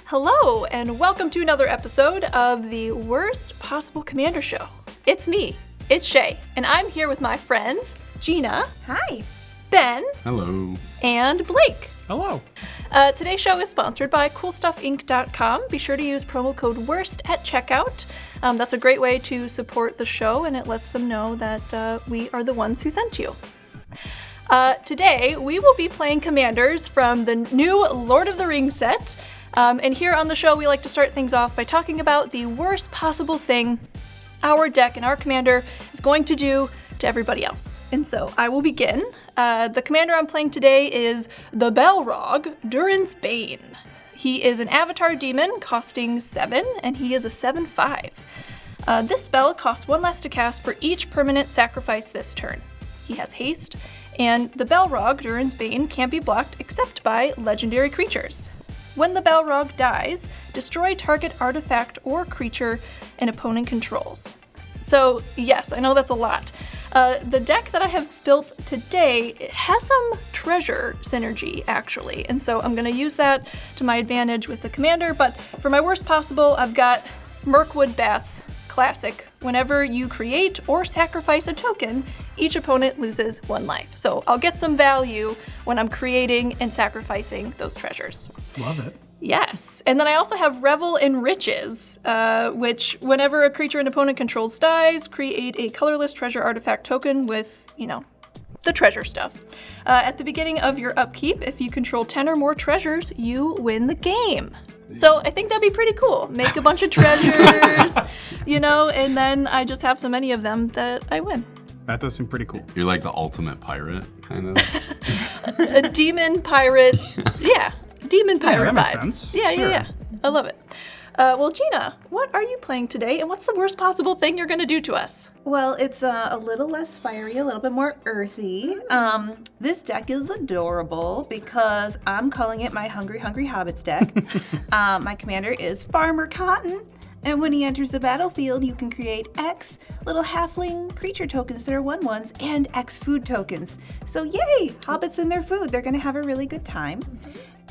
Hello, and welcome to another episode of the Worst Possible Commander Show. It's me, it's Shea, and I'm here with my friends, Gina. Hi. Ben. Hello. And Blake. Hello. Today's show is sponsored by CoolStuffInc.com. Be sure to use promo code WORST at checkout. That's a great way to support the show, and it lets them know that we are the ones who sent you. Today, we will be playing commanders from the new Lord of the Rings set. And here on the show, we like to start things off by talking about the worst possible thing our deck and our commander is going to do to everybody else. And so I will begin. The commander I'm playing today is the Balrog, Durin's Bane. He is an avatar demon costing 7, and he is a 7/5. This spell costs 1 less to cast for each permanent sacrifice this turn. He has haste, and the Balrog, Durin's Bane, can't be blocked except by legendary creatures. When the Balrog dies, destroy target artifact or creature an opponent controls. So yes, I know that's a lot. The deck that I have built today has some treasure synergy, actually, and so I'm going to use that to my advantage with the commander, but for my worst possible, I've got Mirkwood Bats, classic. Whenever you create or sacrifice a token, each opponent loses 1 life. So I'll get some value when I'm creating and sacrificing those treasures. Love it. Yes. And then I also have Revel in Riches, which whenever a creature an opponent controls dies, create a colorless treasure artifact token with, the treasure stuff. At the beginning of your upkeep, if you control 10 or more treasures, you win the game. So I think that'd be pretty cool. Make a bunch of treasures, and then I just have so many of them that I win. That does seem pretty cool. You're like the ultimate pirate, kind of. A demon pirate. Yeah. Demon pirate that makes vibes. sense. Yeah, Sure. yeah. I love it. Well, Gina, what are you playing today, and what's the worst possible thing you're going to do to us? Well, it's a little less fiery, a little bit more earthy. This deck is adorable because I'm calling it my Hungry Hungry Hobbits deck. My commander is Farmer Cotton, and when he enters the battlefield, you can create X little halfling creature tokens that are 1/1s and X food tokens. So yay, hobbits and their food. They're going to have a really good time.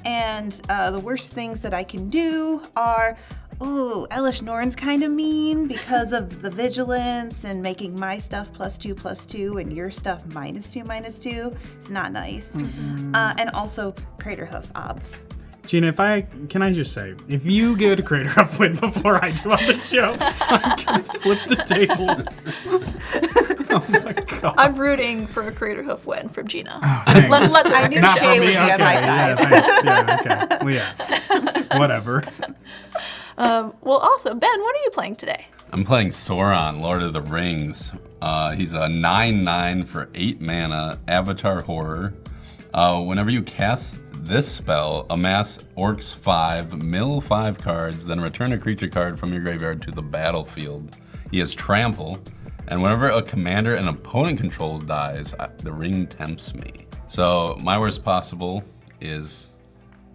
And the worst things that I can do are, Elish Norn's kind of mean because of the vigilance and making my stuff +2/+2 and your stuff -2/-2. It's not nice. Mm-hmm. And also Craterhoof obs. Gina, can I just say, if you get a Craterhoof win before I do on the show, I'm going to flip the table. Oh my God. I'm rooting for a Craterhoof win from Gina. Oh, thanks. Let the I knew record Not show. Shea for would me? be on my side. Yeah, thanks. Yeah, okay. Well, yeah. Whatever. Well, awesome. Ben, what are you playing today? I'm playing Sauron, Lord of the Rings. He's a 9/9 for 8 mana, Avatar Horror. Whenever you cast this spell, amass Orcs 5, mill 5 cards, then return a creature card from your graveyard to the battlefield. He has Trample, and whenever a commander an opponent controls dies, the ring tempts me. So my worst possible is,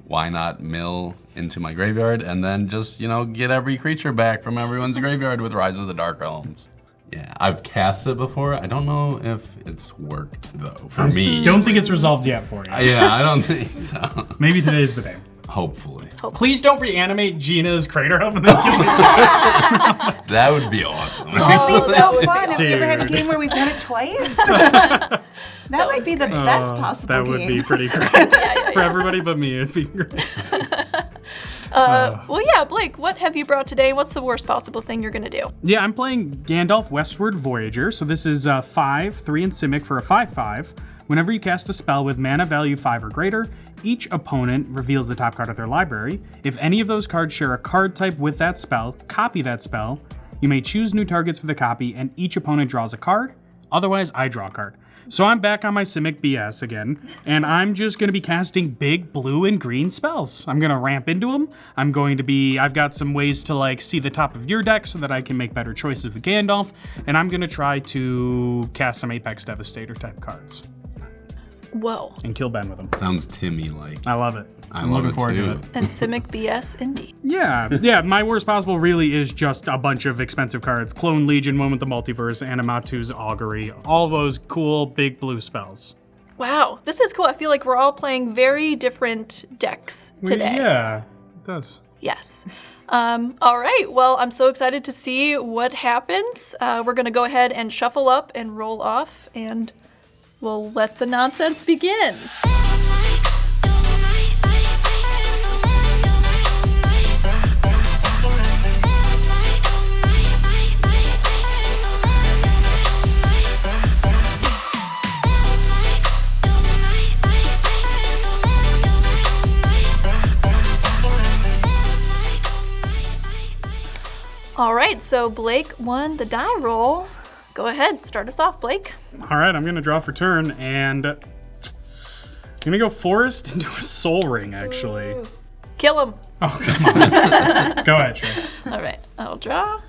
why not mill into my graveyard and then just, get every creature back from everyone's graveyard with Rise of the Dark Elves. Yeah, I've cast it before. I don't know if it's worked, though, for me. Don't think it's resolved yet for you. Yeah, I don't think so. Maybe today's the day. Hopefully. Please don't reanimate Gina's Craterhoof and then kill it. That would be awesome. That'd be so that would be fun. Have we ever had a Dude. game where we've done it twice? That might be the best possible That game. would be pretty great. Yeah. For everybody but me, it'd be great. Well, yeah, Blake, what have you brought today? What's the worst possible thing you're going to do? Yeah, I'm playing Gandalf Westward Voyager. So this is 5, 3 and Simic for a 5/5. Whenever you cast a spell with mana value 5 or greater, each opponent reveals the top card of their library. If any of those cards share a card type with that spell, copy that spell. You may choose new targets for the copy, and each opponent draws a card. Otherwise, I draw a card. So I'm back on my Simic BS again, and I'm just going to be casting big blue and green spells. I'm going to ramp into them. I've got some ways to see the top of your deck so that I can make better choices with Gandalf, and I'm going to try to cast some Apex Devastator type cards. Whoa. And kill Ben with them. Sounds Timmy-like. I love it. I'm looking love it forward too. to it. And Simic BS, indeed. Yeah, my worst possible really is just a bunch of expensive cards. Clone Legion, one with the multiverse, Animatu's Augury, all those cool big blue spells. Wow, this is cool. I feel like we're all playing very different decks today. Yeah, it does. Yes. All right. Well, I'm so excited to see what happens. We're going to go ahead and shuffle up and roll off, and we'll let the nonsense begin. All right, so Blake won the die roll. Go ahead, start us off, Blake. All right, I'm going to draw for turn, and I'm going to go forest into a soul ring, actually. Ooh. Kill him. Oh, come on. Go ahead, Shea. All right, I'll draw.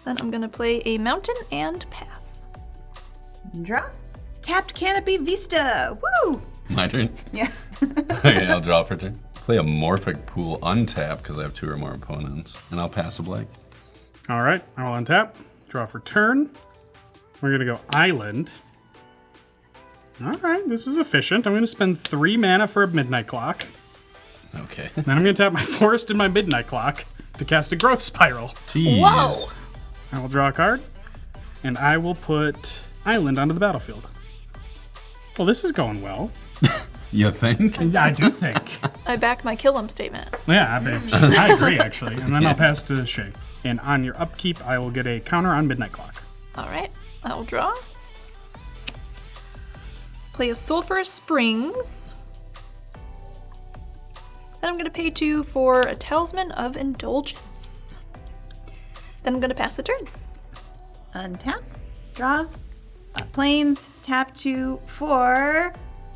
Then I'm going to play a mountain and pass. Draw. Tapped Canopy Vista. Woo! My turn? Yeah. Okay, I'll draw for turn. Play a Morphic Pool untap because I have 2 or more opponents, and I'll pass a Blake. All right, I will untap, draw for turn. We're going to go island. All right, this is efficient. I'm going to spend 3 mana for a midnight clock. Okay. Then I'm going to tap my forest and my midnight clock to cast a growth spiral. Jeez. Whoa! I will draw a card, and I will put island onto the battlefield. Well, this is going well. You think? Yeah, I do think. I back my kill him statement. Yeah, I agree, actually. And then I'll pass to Shea. And on your upkeep, I will get a counter on midnight clock. All right, I'll draw. Play a Sulphurous Springs. Then I'm going to pay 2 for a Talisman of Indulgence. Then I'm going to pass the turn. Untap. Draw. Plains. Tap 2 for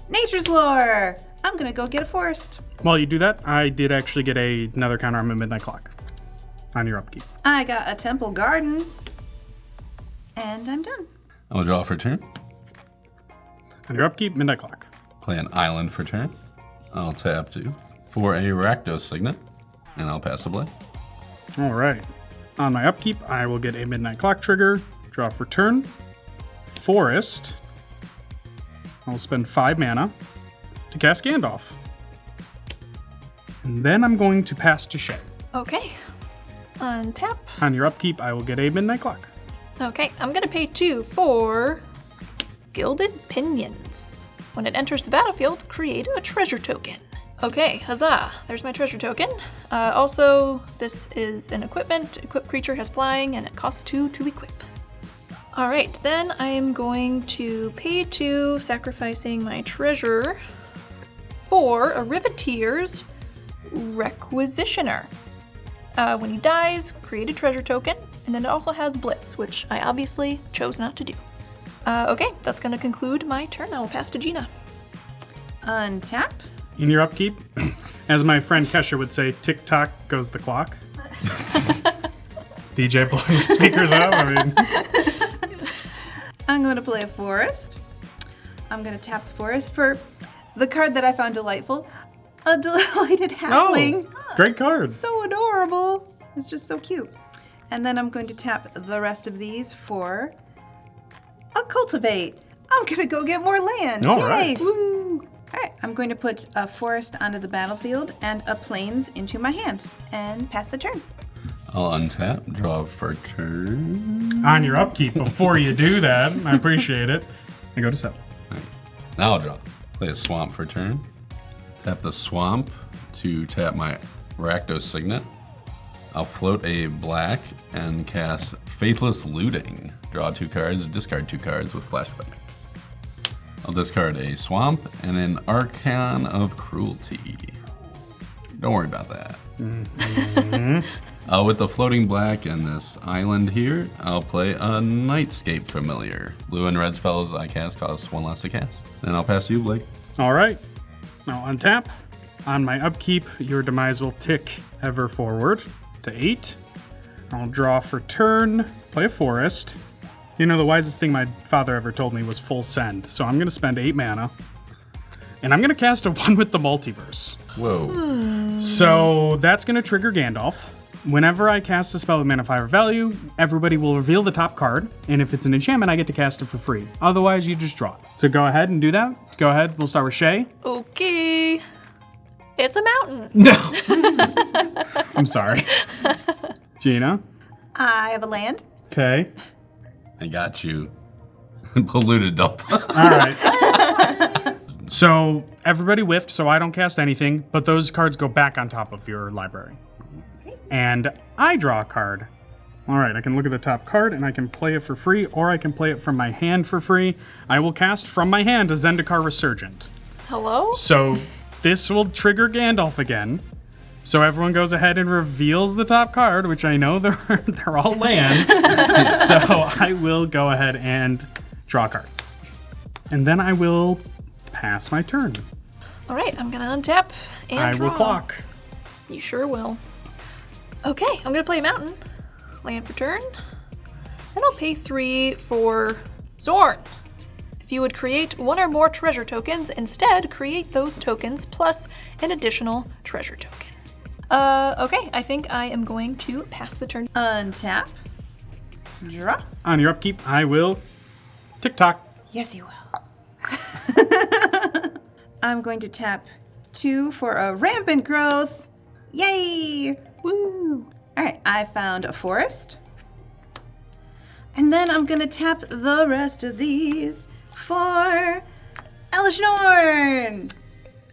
Nature's Lore. I'm going to go get a forest. While you do that, I did actually get another counter on my midnight clock on your upkeep. I got a Temple Garden. And I'm done. I'll draw for turn. On your upkeep, midnight clock. Play an island for turn. I'll tap 2 for a Rakdos Signet, and I'll pass the Blake. All right. On my upkeep, I will get a midnight clock trigger. Draw for turn. Forest. I'll spend 5 mana to cast Gandalf. And then I'm going to pass to Shea. Okay. Untap. On your upkeep, I will get a midnight clock. Okay, I'm going to pay 2 for Gilded Pinions. When it enters the battlefield, create a treasure token. Okay, huzzah. There's my treasure token. Also, this is an equipment. Equipped creature has flying, and it costs 2 to equip. All right, then I'm going to pay 2, sacrificing my treasure, for a Riveteer's Requisitioner. When he dies, create a treasure token, and then it also has Blitz, which I obviously chose not to do. Okay, that's going to conclude my turn. I will pass to Gina. Untap. In your upkeep, as my friend Kesha would say, tick-tock goes the clock. DJ blowing the speakers up. I mean, I'm going to play a forest. I'm going to tap the forest for the card that I found delightful. A Delighted Halfling. great card. So adorable. It's just so cute. And then I'm going to tap the rest of these for a Cultivate. I'm going to go get more land. All Yay. right. Woo. All right, I'm going to put a forest onto the battlefield and a plains into my hand and pass the turn. I'll untap, draw for turn. On your upkeep, before you do that, I appreciate it. I go to 7. Nice. Now I'll draw. Play a swamp for turn. Tap the swamp to tap my Rakdos Signet. I'll float a black and cast Faithless Looting. Draw 2 cards, discard 2 cards with flashback. I'll discard a swamp and an Archon of Cruelty. Don't worry about that. With the floating black and this island here, I'll play a Nightscape Familiar. Blue and red spells I cast cost 1 less to cast. Then I'll pass to you, Blake. All right. Now untap. On my upkeep, your demise will tick ever forward to 8. I'll draw for turn, play a forest. You know, the wisest thing my father ever told me was full send. So I'm going to spend 8 mana. And I'm going to cast a 1 with the multiverse. Whoa. So that's going to trigger Gandalf. Whenever I cast a spell with mana 5 or value, everybody will reveal the top card. And if it's an enchantment, I get to cast it for free. Otherwise, you just draw it. So go ahead and do that. Go ahead. We'll start with Shea. Okay. It's a mountain. No. I'm sorry. Gina? I have a land. Okay. I got you. Polluted Delta. All right. So everybody whiffed, so I don't cast anything, but those cards go back on top of your library. And I draw a card. All right, I can look at the top card and I can play it for free, or I can play it from my hand for free. I will cast from my hand a Zendikar Resurgent. Hello? So this will trigger Gandalf again. So everyone goes ahead and reveals the top card, which I know they're all lands. So I will go ahead and draw a card. And then I will pass my turn. All right, I'm gonna untap and I draw. will clock. You sure will. Okay, I'm gonna play mountain. Land for turn. And I'll pay 3 for Zorn. If you would create one or more treasure tokens, instead create those tokens plus an additional treasure token. Okay, I think I am going to pass the turn. Untap. Draw. On your upkeep, I will tick-tock. Yes, you will. I'm going to tap 2 for a rampant growth. Yay! Woo! All right, I found a forest. And then I'm going to tap the rest of these for Elishnorn.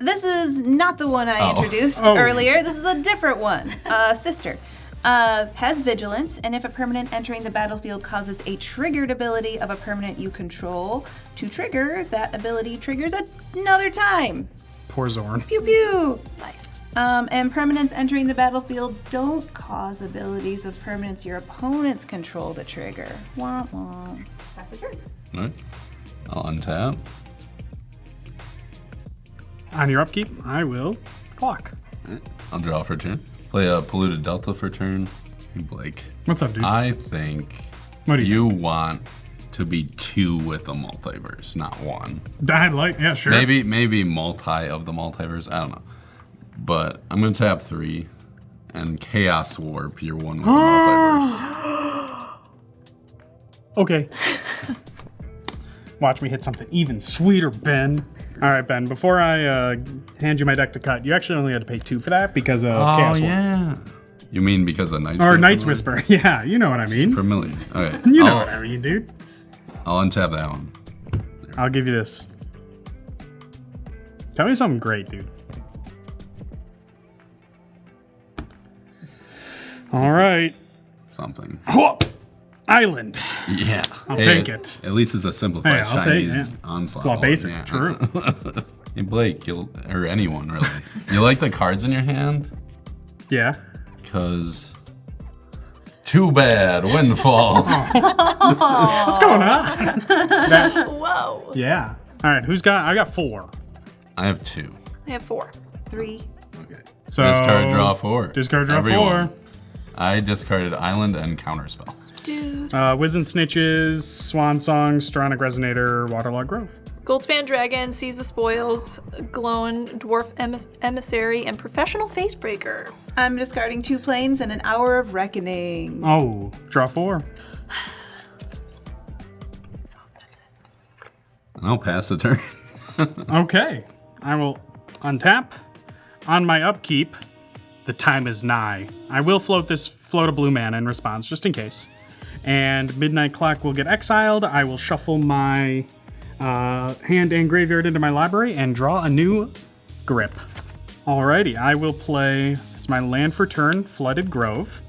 This is not the one I introduced earlier. This is a different one. Sister. Has vigilance, and if a permanent entering the battlefield causes a triggered ability of a permanent you control to trigger, that ability triggers another time. Poor Zorn. Pew pew. Nice. And permanents entering the battlefield don't cause abilities of permanents your opponents control to trigger. Wah wah. Pass the turn. All right. I'll untap. On your upkeep, I will clock. All right. I'll draw for turn. Play a Polluted Delta for turn. Hey, Blake. What's up, dude? I think What do you want to be 2 with the multiverse, not 1. I'd like, yeah, sure. Maybe multi of the multiverse. I don't know. But I'm gonna tap 3 and Chaos Warp your 1 with the multiverse. Okay. Watch me hit something even sweeter, Ben. All right, Ben, before I hand you my deck to cut, you actually only had to pay 2 for that because of Chaos Warp. Yeah. You mean because of Night's Or Night's Whisper. Yeah, you know what I mean. Familiar. All right. You know what I mean, dude. I'll untap that one. I'll give you this. Tell me something great, dude. All right. Something. Whoop! Island. Yeah. I'll take it. At least it's a simplified Hey, I'll take Chinese it. onslaught. It's a lot basic. Yeah. True. Hey, Blake, or anyone really. You like the cards in your hand? Yeah. Because too bad, windfall. What's going on? Whoa. Yeah. All right. I got 4. I have 2. I have 4. 3. Okay. So Discard, draw 4. Discard, draw Everyone. 4. I discarded Island and Counterspell. Dude. Wiz and Snitches, Swan Song, Stronic Resonator, Waterlog Grove. Goldspan Dragon, Seize the Spoils, Glowing Dwarf Emissary, and Professional Facebreaker. I'm discarding 2 planes and an Hour of Reckoning. Oh, draw 4. I'll pass the turn. Okay. I will untap. On my upkeep, the time is nigh. I will float a blue mana in response, just in case. And Midnight Clock will get exiled. I will shuffle my hand and graveyard into my library and draw a new grip. Alrighty, I will play, it's my land for turn, Flooded Grove.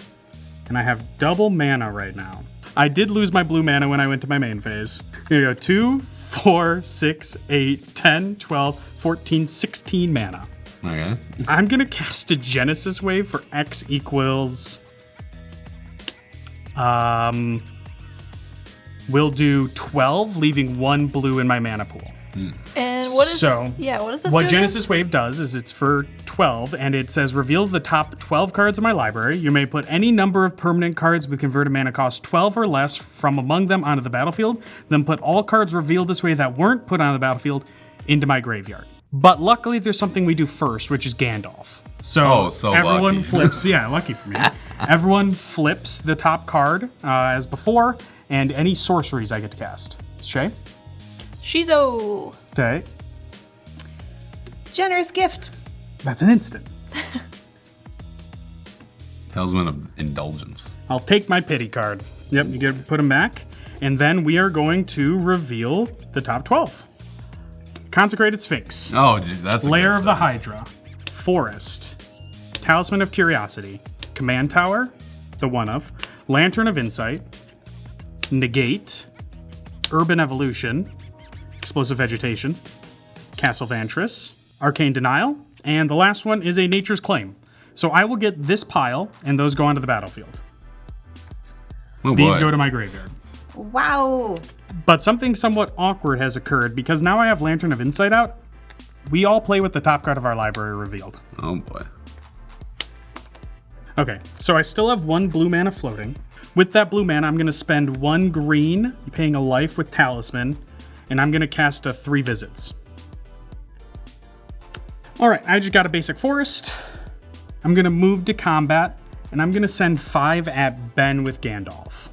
And I have double mana right now. I did lose my blue mana when I went to my main phase. Here we go, 2, 4, 6, 8, 10, 12, 14, 16 mana. Okay. I'm gonna cast a Genesis Wave for X equals... we'll do 12, leaving 1 blue in my mana pool. And what is So, what does this What do Genesis Wave does is it's for 12, and it says reveal the top 12 cards in my library. You may put any number of permanent cards with converted mana cost 12 or less from among them onto the battlefield, then put all cards revealed this way that weren't put on the battlefield into my graveyard. But luckily, there's something we do first, which is Gandalf. So everyone lucky. flips. Yeah, lucky for me. Everyone flips the top card as before, and any sorceries I get to cast. Shea? Shizo. Okay. Generous gift. That's an instant. Talisman of Indulgence. I'll take my pity card. Yep, you get to put them back. And then we are going to reveal the top 12. Consecrated Sphinx. Oh, geez, that's a Lair good of the start. Hydra. Forest. Talisman of Curiosity. Command Tower. The one of. Lantern of Insight. Negate. Urban Evolution. Explosive Vegetation. Castle Vantress. Arcane Denial. And the last one is a Nature's Claim. So I will get this pile, and those go onto the battlefield. Oh, These boy. go to my graveyard. Wow. But something somewhat awkward has occurred because now I have Lantern of Insight out. We all play with the top card of our library revealed. Oh boy. Okay, so I still have 1 blue mana floating. With that blue mana, I'm going to spend 1 green, paying a life with Talisman, and I'm going to cast a 3 visits. Alright, I just got a basic forest. I'm going to move to combat, and I'm going to send 5 at Ben with Gandalf.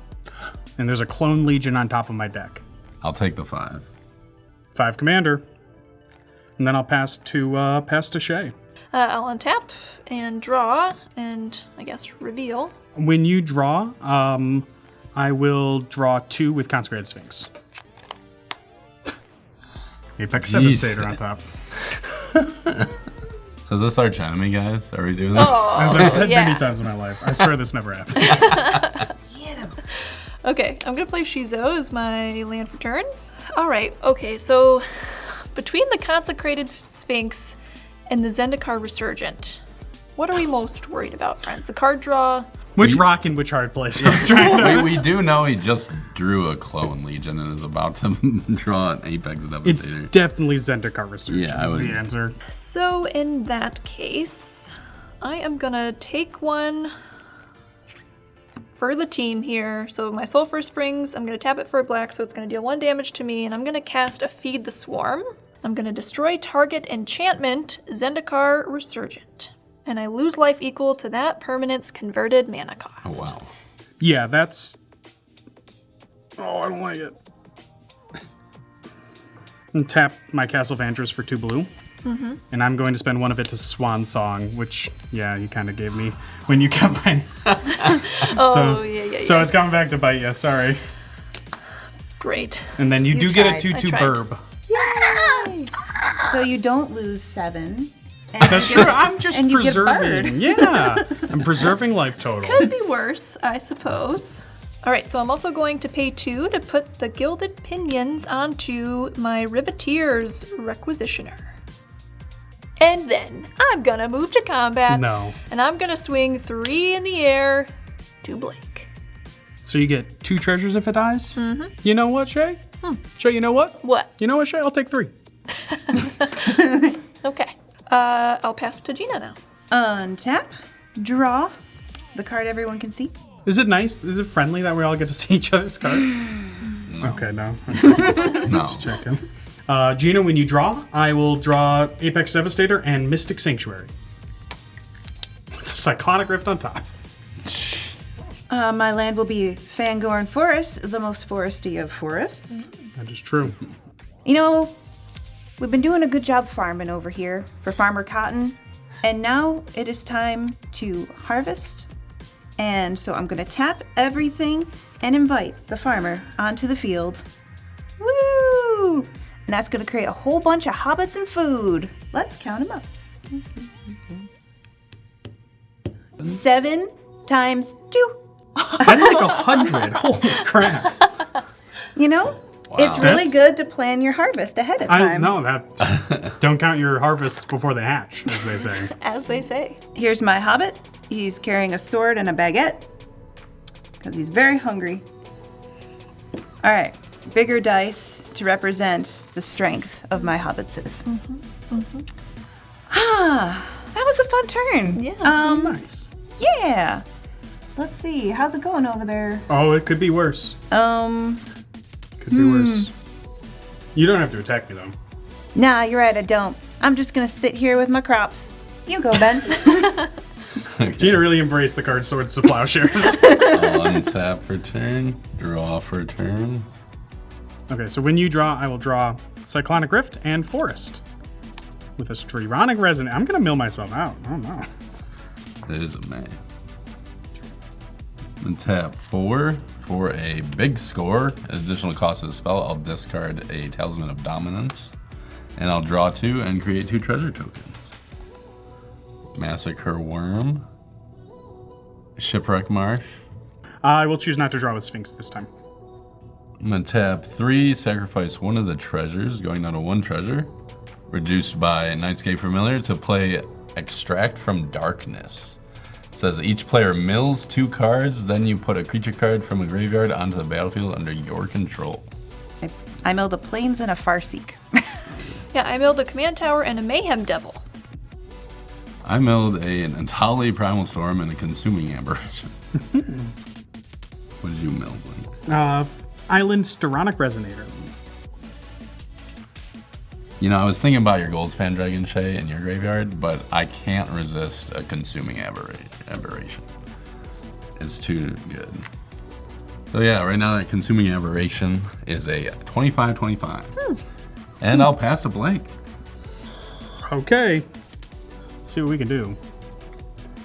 And there's a Clone Legion on top of my deck. I'll take the 5. 5 commander. And then I'll pass to Shea. I'll untap and draw and I guess reveal. When you draw, I will draw 2 with Consecrated Sphinx. Apex Jeez. Devastator on top. So is this our enemy, guys? Are we doing that? As I've said yeah. many times in my life, I swear this never happens. Get him. Okay, I'm gonna play Shizo as my land for turn. Alright, okay, so between the Consecrated Sphinx and the Zendikar Resurgent, what are we most worried about, friends? The card draw? Which rock and which hard place? I'm trying to... we do know he just drew a Clone Legion and is about to draw an Apex It's Devastator. definitely Zendikar Resurgence Yeah, I is would- the answer. So in that case, I am gonna take one for the team here. So my Sulfur Springs, I'm gonna tap it for a black, so it's gonna deal 1 damage to me, and I'm gonna cast a Feed the Swarm. I'm gonna destroy target enchantment, Zendikar Resurgent. And I lose life equal to that permanent's converted mana cost. Oh, wow. Yeah, that's... Oh, I don't like it. And tap my Castle Vantress for 2 blue. Mm-hmm. And I'm going to spend 1 of it to Swan Song, which, yeah, you kind of gave me when you got mine. Oh, yeah. So it's coming back to bite you, sorry. Great. And then you You do get a tried. 2/2 I tried. burb. So you don't lose 7. That's true. I'm just and you get preserving. Yeah, I'm preserving life total. Could be worse, I suppose. All right, so I'm also going to pay 2 to put the Gilded Pinions onto my Riveteer's Requisitioner. And then I'm gonna move to combat. No. And I'm gonna swing 3 in the air to Blake. So you get 2 treasures if it dies? Mm-hmm. You know what, Shay? Shay, you know what? What? You know what, Shay? I'll take 3. Okay. I'll pass to Gina now. Untap, draw the card everyone can see. Is it nice? Is it friendly that we all get to see each other's cards? Okay, no. No. Just checking. Gina, when you draw, I will draw Apex Devastator and Mystic Sanctuary. With the Cyclonic Rift on top. My land will be Fangorn Forest, the most foresty of forests. That is true. You know, we've been doing a good job farming over here for Farmer Cotton, and now it is time to harvest. And so I'm going to tap everything and invite the farmer onto the field. Woo! And that's going to create a whole bunch of hobbits and food. Let's count them up. 7 times 2. That's like 100. Holy crap. You know, it's really good to plan your harvest ahead of time. No, that don't count your harvests before they hatch, as they say. As they say. Here's my hobbit. He's carrying a sword and a baguette because he's very hungry. All right, bigger dice to represent the strength of my hobbitses. That was a fun turn. Yeah. Nice. Yeah. Let's see. How's it going over there? Oh, it could be worse. Could be worse. You don't have to attack me, though. Nah, you're right. I don't. I'm just gonna sit here with my crops. You go, Ben. Gina really embraced the card Swords to Plowshares. I'll untap for turn, draw for turn. Okay, so when you draw, I will draw Cyclonic Rift and Forest. with a Strironic Resonate. I'm going to mill myself out. I don't know. It is a May. And tap 4 for a big score. An additional cost of the spell, I'll discard a Talisman of Dominance. And I'll draw 2 and create 2 treasure tokens. Massacre Worm. Shipwreck Marsh. I will choose not to draw with Sphinx this time. I'm going to tap 3, sacrifice 1 of the treasures, going down to 1 treasure. Reduced by Nightscape Familiar to play Extract from Darkness. It says each player mills 2 cards, then you put a creature card from a graveyard onto the battlefield under your control. I milled a Plains and a Farseek. Yeah, I milled a Command Tower and a Mayhem Devil. I milled an Antali Primal Storm and a Consuming Aberration. What did you mill, Blake? Island Strironic Resonator. You know, I was thinking about your Goldspan Dragon, Shea, in your graveyard, but I can't resist a Consuming Aberration. It's too good. So yeah, right now that Consuming Aberration is a 25-25. And I'll pass to Blake. Okay. Let's see what we can do.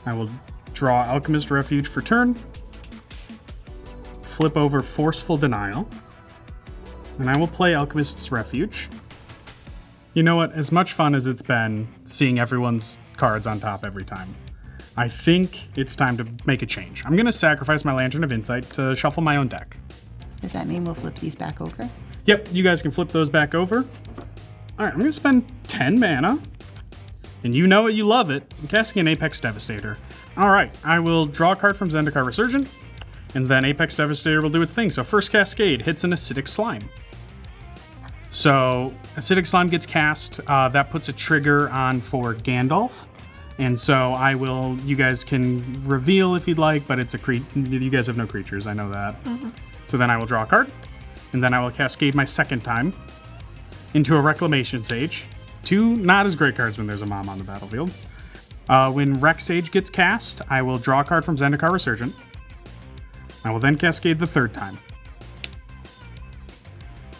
I will draw Alchemist Refuge for turn. Flip over Forceful Denial. And I will play Alchemist's Refuge. You know what? As much fun as it's been seeing everyone's cards on top every time, I think it's time to make a change. I'm going to sacrifice my Lantern of Insight to shuffle my own deck. Does that mean we'll flip these back over? Yep, you guys can flip those back over. All right, I'm going to spend 10 mana. And you know it, you love it. I'm casting an Apex Devastator. All right, I will draw a card from Zendikar Resurgent, and then Apex Devastator will do its thing. So first Cascade hits an Acidic Slime. So Acidic Slime gets cast. That puts a trigger on for Gandalf. And so I will, you guys can reveal if you'd like, but it's a you guys have no creatures, I know that. So then I will draw a card, and then I will Cascade my second time into a Reclamation Sage. 2 not as great cards when there's a mom on the battlefield. When Rec Sage gets cast, I will draw a card from Zendikar Resurgent. I will then Cascade the third time.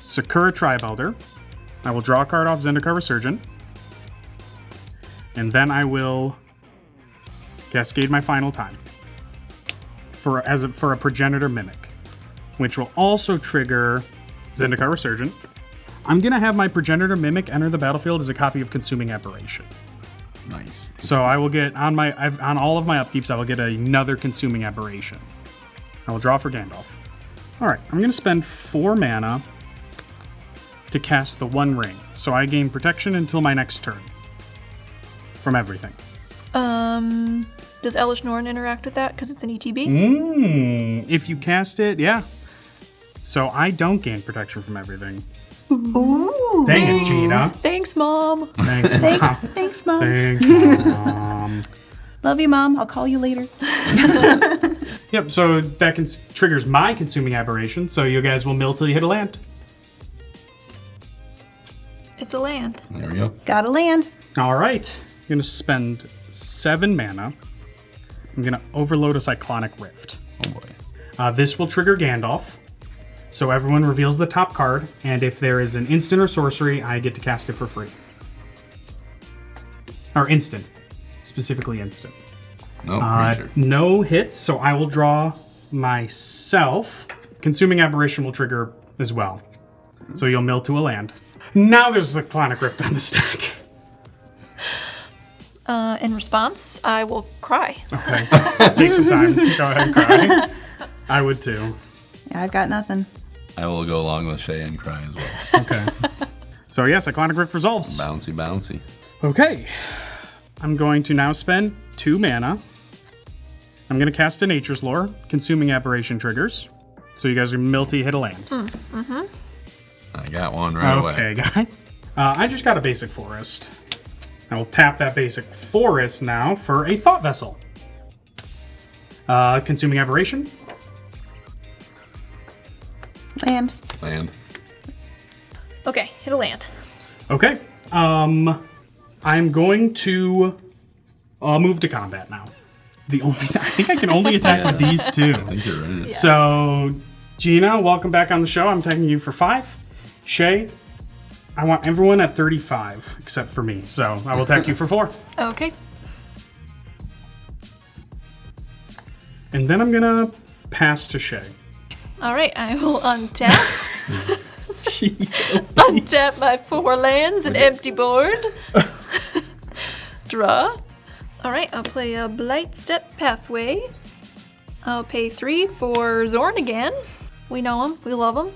Sakura Tribelder. I will draw a card off Zendikar Resurgent. And then I will Cascade my final time for a Progenitor Mimic, which will also trigger Zendikar Resurgent. I'm going to have my Progenitor Mimic enter the battlefield as a copy of Consuming Aberration. Nice. So I will get, on all of my upkeeps, I will get another Consuming Aberration. I will draw for Gandalf. All right, I'm going to spend 4 mana to cast the One Ring. So I gain protection until my next turn from everything. Does Elish Norn interact with that because it's an ETB? If you cast it, yeah. So I don't gain protection from everything. Ooh. Dang it, Gina. Thanks, Mom. Thanks, Mom. Thanks, Mom. Thanks, Mom. Love you, Mom. I'll call you later. Yep, so that triggers my Consuming Aberration, so you guys will mill till you hit a land. It's a land. There we go. Gotta land. All right. I'm going to spend 7 mana. I'm going to overload a Cyclonic Rift. Oh boy. This will trigger Gandalf. So everyone reveals the top card, and if there is an instant or sorcery, I get to cast it for free. Or instant. Specifically instant. No creature. No hits, so I will draw myself. Consuming Aberration will trigger as well. So you'll mill to a land. Now there's a Cyclonic Rift on the stack. In response, I will cry. Okay. Take some time. Go ahead and cry. I would too. Yeah, I've got nothing. I will go along with Shea and cry as well. Okay. So yeah, Cyclonic Rift resolves. Bouncy, bouncy. Okay. I'm going to now spend 2 mana. I'm going to cast a Nature's Lore. Consuming Aberration triggers. So you guys are milty, hit a land. I got one right away. Okay, guys. I just got a basic forest. I will tap that basic forest now for a Thought Vessel. Consuming Aberration. Land. Land. Okay, hit a land. Okay. I'm going to move to combat now. I think I can only attack with these 2. I think you're right. Yeah. So, Gina, welcome back on the show. I'm taking you for 5. Shea, I want everyone at 35 except for me, so I will attack you for 4. Okay. And then I'm gonna pass to Shea. All right, I will untap. Jeez. Untap my 4 lands, an empty board. Draw. All right, I'll play a Blightstep Pathway. I'll pay 3 for Zorn again. We know him. We love him.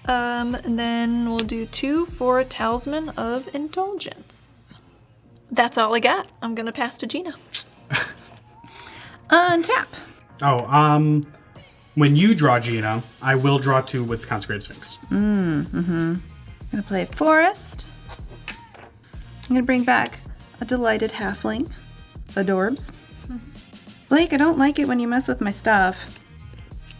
And then we'll do 2 for a Talisman of Indulgence. That's all I got. I'm gonna pass to Gina. Untap. Oh, when you draw Gina, I will draw 2 with Consecrated Sphinx. I'm gonna play Forest. I'm gonna bring back a Delighted Halfling. Adorbs. Blake, I don't like it when you mess with my stuff.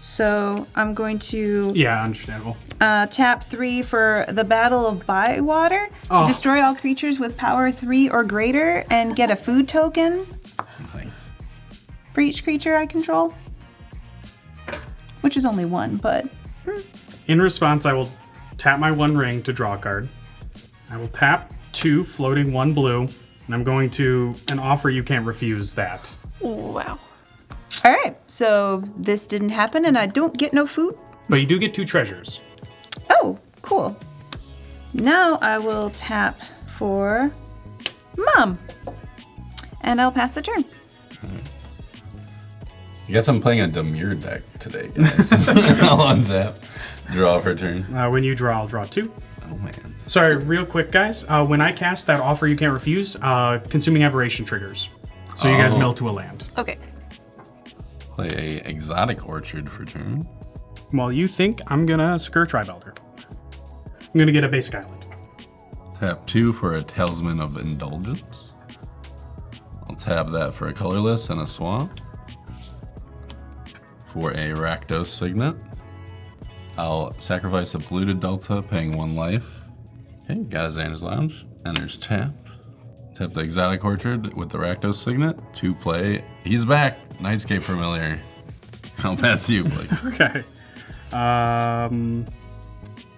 So I'm going to Yeah, understandable. tap 3 for the Battle of Bywater. Oh. Destroy all creatures with power 3 or greater and get a food token Thanks. for each creature I control. Which is only 1, but In response, I will tap my 1 ring to draw a card. I will tap 2, floating 1 blue, and I'm going to an offer you can't refuse that. Wow. all right. So this didn't happen and I don't get no food. But you do get 2 treasures. Oh, cool. Now I will tap for Mom. And I'll pass the turn. I guess I'm playing a Demure deck today, guys. I'll untap. Draw for turn. When you draw, I'll draw 2. Oh, man. Sorry, real quick, guys. When I cast that offer you can't refuse, Consuming Aberration triggers. So you guys Oh. mill to a land. Okay. Play a Exotic Orchard for turn. While you think, I'm gonna Secure Tribe Elder. I'm gonna get a basic island. Tap 2 for a Talisman of Indulgence. I'll tap that for a colorless and a swamp. For a Rakdos Signet. I'll sacrifice a Polluted Delta, paying 1 life. Okay, got a Xander's Lounge. Enters tap. Tap the Exotic Orchard with the Rakdos Signet. 2 play. He's back! Nightscape Familiar. I'll pass to you, Blake. Okay.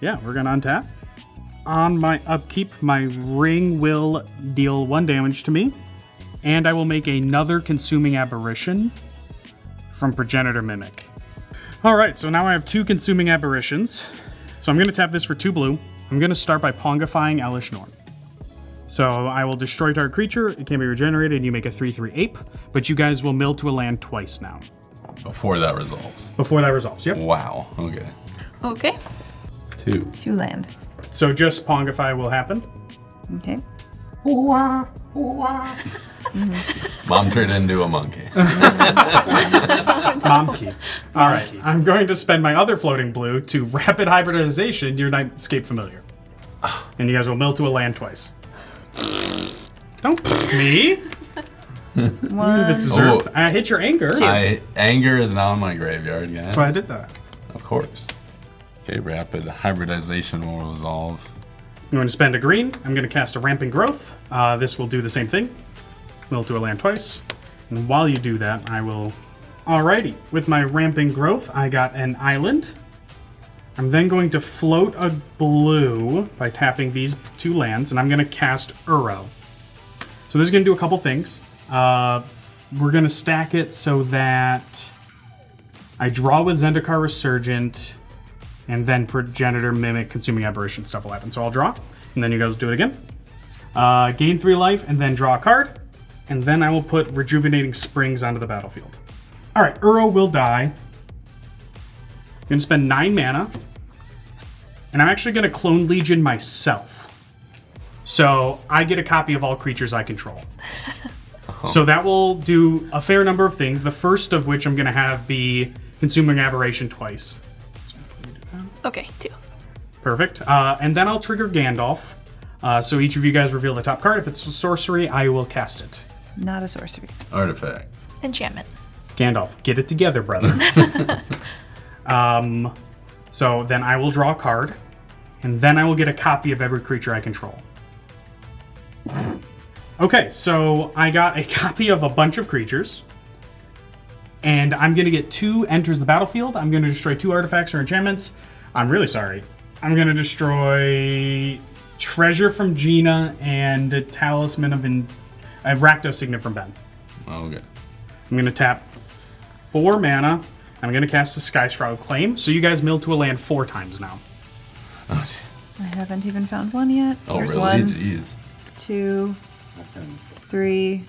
Yeah, we're gonna untap. On my upkeep, my ring will deal 1 damage to me, and I will make another Consuming Aberration from Progenitor Mimic. Alright, so now I have 2 Consuming Aberrations. So I'm gonna tap this for 2 blue. I'm gonna start by Pongifying Elish Norn. So I will destroy target creature, it can be regenerated, and you make a 3/3 ape, but you guys will mill to a land twice now. Before that resolves. Before that resolves, yep. Wow, okay. Okay. 2. 2 land. So just Pongify will happen. Okay. Mom turned into a monkey. Momkey. All right, I'm going to spend my other floating blue to rapid hybridization your Nightscape Familiar. And you guys will mill to a land twice. Don't poke me. It's deserved. Oh. I hit your anger. Anger is now in my graveyard, guys. That's why I did that. Of course. Okay, rapid hybridization will resolve. I'm going to spend a green. I'm going to cast a Rampant Growth. This will do the same thing. Mill to a land twice. And while you do that, I will... Alrighty. With my Rampant Growth, I got an island. I'm then going to float a blue by tapping these 2 lands, and I'm going to cast Uro. So this is going to do a couple things. We're going to stack it so that I draw with Zendikar Resurgent, and then Progenitor Mimic Consuming Aberration stuff will happen. So I'll draw, and then you guys do it again. Gain 3 life, and then draw a card, and then I will put Rejuvenating Springs onto the battlefield. Alright, Uro will die. I'm going to spend 9 mana, and I'm actually going to Clone Legion myself. So I get a copy of all creatures I control. So that will do a fair number of things, the first of which I'm going to have be Consuming Aberration twice. Okay, 2. Perfect. And then I'll trigger Gandalf. So each of you guys reveal the top card. If it's a sorcery, I will cast it. Not a sorcery. Artifact. Enchantment. Gandalf, get it together, brother. So then I will draw a card, and then I will get a copy of every creature I control. Okay, so I got a copy of a bunch of creatures, and I'm going to get 2 enters the battlefield. I'm going to destroy 2 artifacts or enchantments. I'm really sorry. I'm going to destroy Treasure from Gina and a Talisman of Rakdos Signet from Ben. Okay. I'm going to tap 4 mana. I'm going to cast a Skyshroud Claim. So you guys mill to a land 4 times now. Oh, I haven't even found one yet. Here's really? 1, Jeez. 2, 3,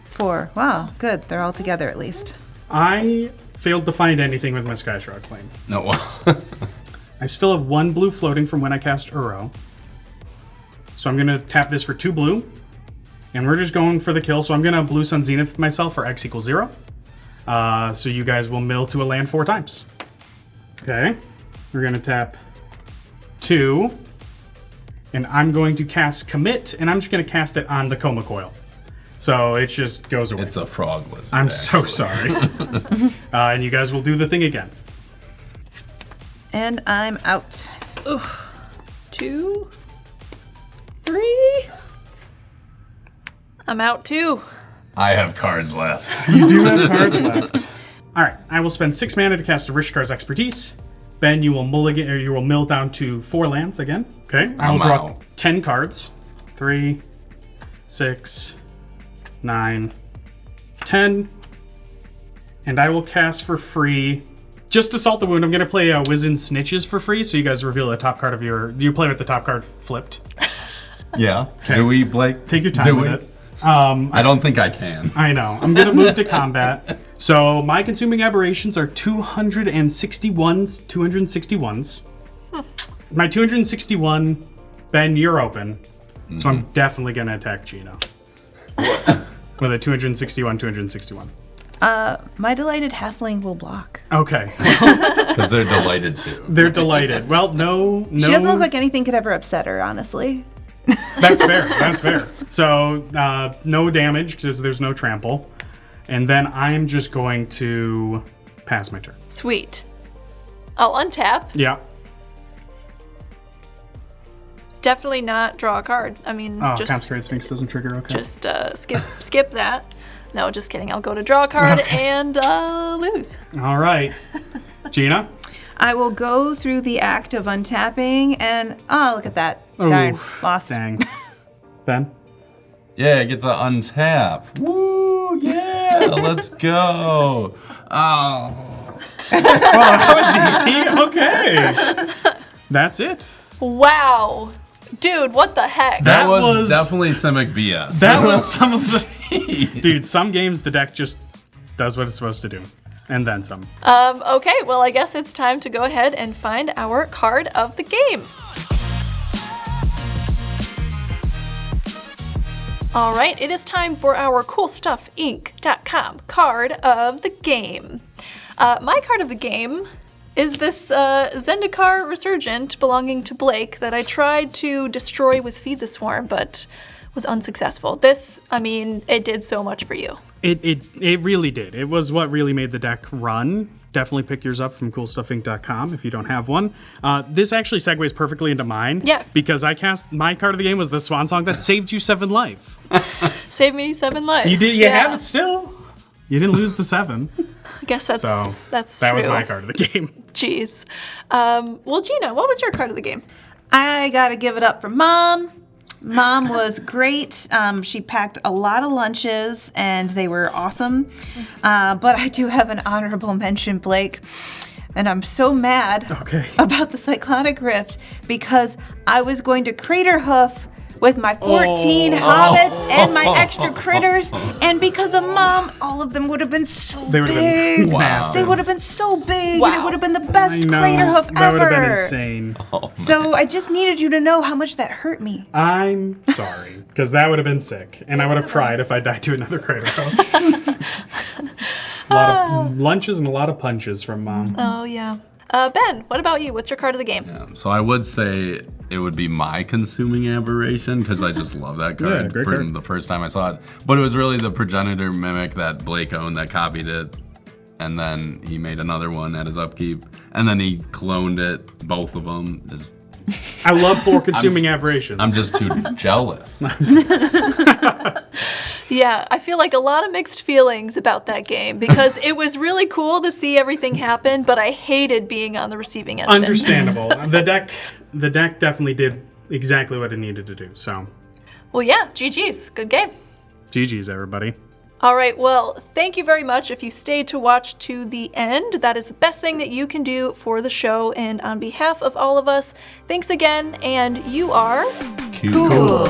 4. Wow, good. They're all together at least. I failed to find anything with my Skyshroud Claim. No. I still have 1 blue floating from when I cast Uro. So I'm going to tap this for 2 blue. And we're just going for the kill. So I'm going to Blue Sun Zenith myself for X equals 0. So you guys will mill to a land 4 times. Okay. We're going to tap 2. And I'm going to cast Commit. And I'm just going to cast it on the Coma Coil. So it just goes away. It's a frog lizard. I'm so sorry. And you guys will do the thing again. And I'm out. Ooh. 2, 3. I'm out too. I have cards left. You do have cards left. All right, I will spend 6 mana to cast a Rishkar's Expertise. Ben, you will mulligan, or you will mill down to 4 lands again. Okay, I will draw out. 10 cards. 3, 6, 9, 10. And I will cast for free. Just to salt the wound, I'm going to play Wizened Snitches for free, so you guys reveal the top card of your... You play with the top card flipped. Yeah. Okay. Do we, Blake? Take your time with it. I don't think I can. I know. I'm going to move to combat. So my consuming aberrations are 261s. My 261, Ben, you're open. So I'm definitely going to attack Gina. With a 261. My delighted halfling will block. Okay. Because they're delighted to. They're delighted. Well, no. She doesn't look like anything could ever upset her, honestly. That's fair. So no damage because there's no trample. And then I'm just going to pass my turn. Sweet. I'll untap. Yeah. Definitely not draw a card. I mean, just Consecrated Sphinx doesn't trigger, okay. Just skip that. No, just kidding. I'll go to draw a card and lose. All right. Gina? I will go through the act of untapping and... Oh, look at that. Darn. Lost. Dang. Ben? Yeah, get to untap. Woo, yeah, let's go. Oh. Well, that was easy. Okay. That's it. Wow. Dude, what the heck? That was definitely Simic BS. That was some of the... Dude, some games the deck just does what it's supposed to do. And then some. Okay, well, I guess it's time to go ahead and find our card of the game. All right, it is time for our CoolStuffInc.com card of the game. My card of the game is this Zendikar Resurgent belonging to Blake that I tried to destroy with Feed the Swarm, but was unsuccessful. This, I mean, it did so much for you. It really did. It was what really made the deck run. Definitely pick yours up from CoolStuffInc.com if you don't have one. This actually segues perfectly into mine. Yeah. Because I cast my card of the game was the Swan Song that saved you 7 life. Save me 7 life. You did. You have it still. You didn't lose the 7. I guess that's So that's that true. was my card of the game. Jeez. Well, Gina, what was your card of the game? I gotta give it up for Mom. Mom was great. She packed a lot of lunches, and they were awesome. But I do have an honorable mention, Blake. And I'm so mad about the Cyclonic Rift because I was going to Crater Hoof with my 14 hobbits and my extra critters, and because of Mom, all of them would have been so big. They would have been so big, and it would have been the best Crater Hoof That ever. would have been insane. So I just needed you to know how much that hurt me. I'm sorry, because that would have been sick, and I would have cried if I died to another Crater Hoof. A lot of lunches and a lot of punches from Mom. Oh, yeah. Ben, what about you? What's your card of the game? Yeah, so I would say it would be my Consuming Aberration because I just love that card from the first time I saw it. But it was really the Progenitor Mimic that Blake owned that copied it. And then he made another one at his upkeep. And then he cloned it, both of them. I love 4 Consuming Aberrations. I'm just too jealous. The Yeah, I feel like a lot of mixed feelings about that game because it was really cool to see everything happen, but I hated being on the receiving end. Understandable. The deck definitely did exactly what it needed to do. So, well, yeah, GG's. Good game. GG's, everybody. All right, well, thank you very much if you stayed to watch to the end. That is the best thing that you can do for the show. And on behalf of all of us, thanks again, and you are Cool.